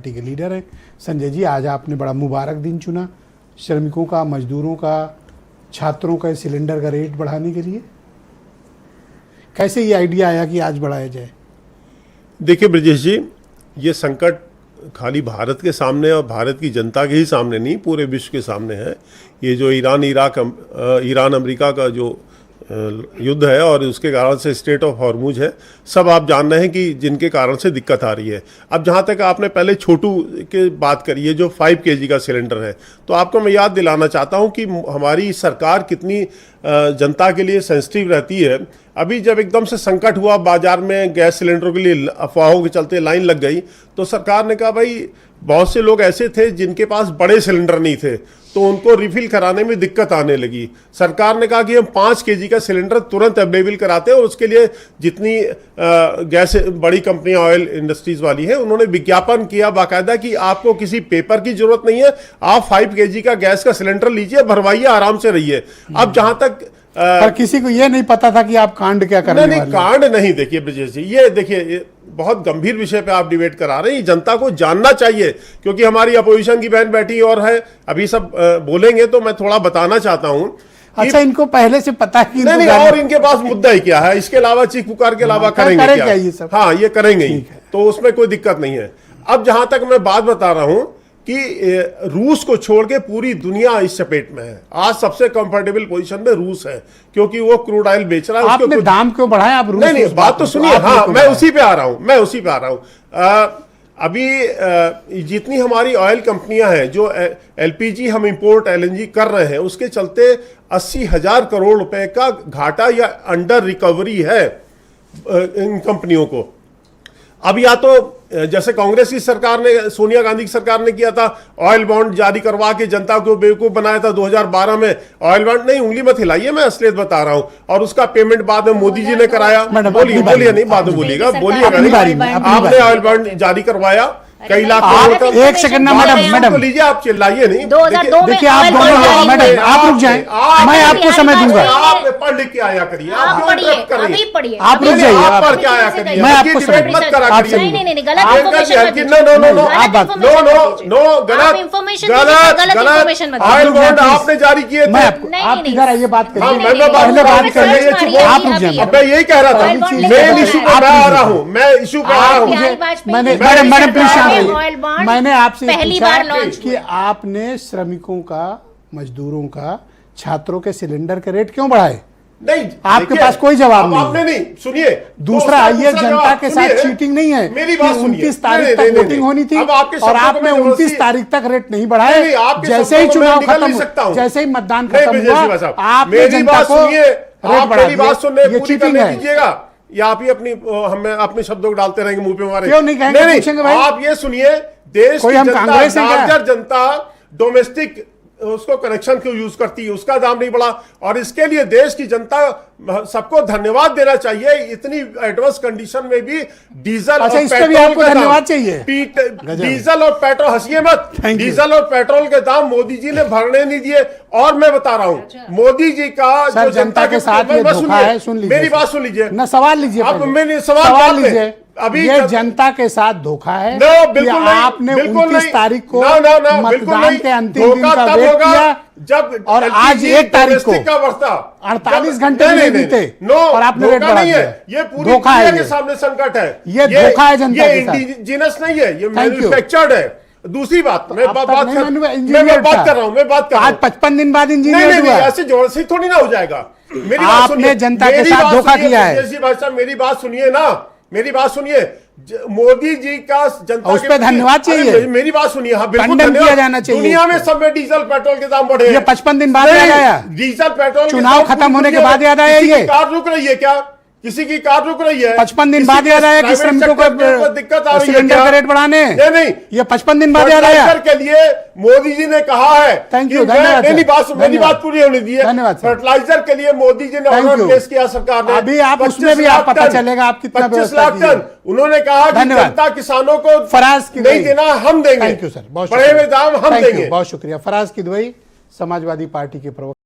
Party के leader हैं। संजय जी, आज आपने बड़ा मुबारक दिन चुना श्रमिकों का, मजदूरों का, छात्रों का सिलेंडर का रेट बढ़ाने के लिए। कैसे ये आइडिया आया कि आज बढ़ाया जाए? देखिए ब्रजेश जी, ये संकट खाली भारत के सामने और भारत की जनता के ही सामने नहीं, पूरे विश्व के सामने है। ये जो ईरान अमेरिका का जो युद्ध है और उसके कारण से स्टेट ऑफ हॉर्मुज है, सब आप जान रहे हैं कि जिनके कारण से दिक्कत आ रही है। अब जहाँ तक आपने पहले छोटू की बात करी है जो 5 kg का सिलेंडर है, तो आपको मैं याद दिलाना चाहता हूँ कि हमारी सरकार कितनी जनता के लिए सेंसिटिव रहती है। अभी जब एकदम से संकट हुआ, बाजार में गैस सिलेंडरों के लिए अफवाहों के चलते लाइन लग गई, तो सरकार ने कहा भाई बहुत से लोग ऐसे थे जिनके पास बड़े सिलेंडर नहीं थे, तो उनको रिफिल कराने में दिक्कत आने लगी। सरकार ने कहा कि हम 5 kg का सिलेंडर तुरंत अवेलेबल कराते हैं और उसके लिए जितनी गैस बड़ी कंपनियां ऑयल इंडस्ट्रीज वाली हैं, उन्होंने विज्ञापन किया बाकायदा कि आपको किसी पेपर की जरूरत नहीं है, आप 5 kg का गैस का सिलेंडर लीजिए, भरवाइए, आराम से रहिए। अब जहां तक पर किसी को यह नहीं पता था कि आप कांड क्या करने वाले हैं। नहीं, कांड नहीं। देखिए ब्रजेश जी, ये देखिए बहुत गंभीर विषय पे आप डिबेट करा रहे हैं, जनता को जानना चाहिए, क्योंकि हमारी अपोजिशन की बहन बैठी और है, अभी सब बोलेंगे तो मैं थोड़ा बताना चाहता हूं। अच्छा, इनको पहले से पता है कि नहीं, और इनके पास मुद्दा ही क्या है, इसके अलावा चीख पुकार के अलावा करेंगे क्या? ये सब हाँ, ये करेंगे ही, तो उसमें कोई दिक्कत नहीं है। अब जहां तक मैं बात बता रहा हूं कि रूस को छोड़ के पूरी दुनिया इस चपेट में है। आज सबसे कंफर्टेबल पोजीशन में रूस है, क्योंकि वो क्रूड ऑयल बेच रहा है। आपने दाम क्यों बढ़ाया? आप रूस नहीं, बात तो सुनिए। हाँ, मैं उसी पे आ रहा हूं। अभी जितनी हमारी ऑयल कंपनियां हैं जो एलपीजी हम इंपोर्ट एलएनजी कर रहे हैं, उसके चलते 80,000 करोड़ रुपए का घाटा या अंडर रिकवरी है इन कंपनियों को। अब या तो जैसे कांग्रेस की सरकार ने, सोनिया गांधी की सरकार ने किया था, ऑयल बॉन्ड जारी करवा के जनता को बेवकूफ बनाया था 2012 में। ऑयल बॉन्ड नहीं, उंगली मत हिलाइए, मैं असलियत बता रहा हूं। और उसका पेमेंट बाद में मोदी जी ने कराया। बोलिए नहीं, बाद में बोलिएगा, आपने ऑयल बॉन्ड जारी करवाया कई लाख करोड़ का। एक सेकंड ना मैडम लीजिए, आप चिल्लाइए नहीं। देखिए आप दोनों, मैडम आप रुक जाएं, मैं आपको समय दूंगा। आप पढ़ लिख के आया करिए, आप रुक जाइए, आप पढ़ के आया करिए, मैं आपको समय मत करा करिए। गलत ऑयल बॉन्ड आपने जारी किए थे। आप इधर आइए, बात करिए। आप मैं यही कह रहा था, मेन इशू पे आ रहा हूँ, मैं इशू पे आ रहा हूँ। मैडम प्लीज, मैंने आपसे पहली बार लॉन्च कि आपने श्रमिकों का, मजदूरों का, छात्रों के सिलेंडर के रेट क्यों बढ़ाए? नहीं, आपके पास कोई जवाब नहीं। आपने नहीं सुनिए। दूसरा, ये जनता के साथ चीटिंग नहीं है। मेरी बात सुनिए, 29 तारीख तक वोटिंग होनी थी और आपने 29 तारीख तक रेट नहीं बढ़ाए। जैसे ही चुनाव खत्म, जैसे ही मतदान खत्म हुआ, आपने जनता को रेट बढ़ा दिया। ये चीटिंग है। या आप ही अपने शब्दों को डालते रहेंगे मुंह पे हमारे? क्यों नहीं कहेंगे? पूछेंगे भाई। आप ये सुनिए, देश की जनता डोमेस्टिक उसको कनेक्शन क्यों यूज करती है, उसका दाम नहीं बढ़ा। और इसके लिए देश की जनता सबको धन्यवाद देना चाहिए। इतनी एडवर्स कंडीशन में भी डीजल और पेट्रोल का धन्यवाद चाहिए। डीजल और पेट्रोल, हंसिए मत, डीजल और पेट्रोल के दाम मोदी जी ने भरने नहीं दिए। और मैं बता रहा हूँ, मोदी जी का जो जनता के साथ मेरी बात सुन लीजिए ना, सवाल लीजिए। अब मैंने सवाल लीजिए। अभी ये जनता के साथ धोखा है। बिल्कुल आपने 29 तारीख को मतदान के अंतिम दिन का वेट किया, जब और आज 1 तारीख को 48 घंटे नहीं बीते और आपने रेट बढ़ा दिया। ये पूरी दुनिया के सामने संकट है, ये धोखा है जनता के साथ। इंडिजिनस नहीं है, ये मैन्युफैक्चर्ड है। दूसरी बात, मैं बात कर रहा हूँ। आज 55 दिन बाद इंजीनियर हुआ। ऐसे जोर से थोड़ी ना हो जाएगा। मेरी बात सुनिए, आपने जनता के साथ धोखा किया है। भाई साहब, मेरी बात सुनिए ना, मेरी बात सुनिए। मोदी जी का जनता उस पे धन्यवाद चाहिए। मेरी बात सुनिए। हाँ, बिल्कुल किया जाना चाहिए। दुनिया में सब में डीजल पेट्रोल के दाम बढ़े। ये 55 दिन बाद याद आया? डीजल पेट्रोल चुनाव खत्म होने के बाद याद आया? ये कार रुक रही है क्या? किसी की कार रुक रही है? 55 दिन बाद याद आया कि श्रमिकों को दिक्कत आ रही है? सिलेंडर का रेट बढ़ाने नहीं, ये 55 दिन बाद याद आया के लिए मोदी जी ने कहा है। थैंक यू, धन्यवाद। मेरी बात पूरी होने दी है। धन्यवाद। फर्टिलाइजर के लिए मोदी जी ने ऑर्डर प्लेस किया सरकार ने। अभी आप उसमें भी आप पता चलेगा आप कितना 25 लाख टन। उन्होंने कहा कि जनता किसानों को फराज की नहीं देना, हम देंगे। थैंक यू सर, बढ़े हुए दाम हम देंगे। बहुत शुक्रिया। फराज किदवई, समाजवादी पार्टी के प्रवक्ता।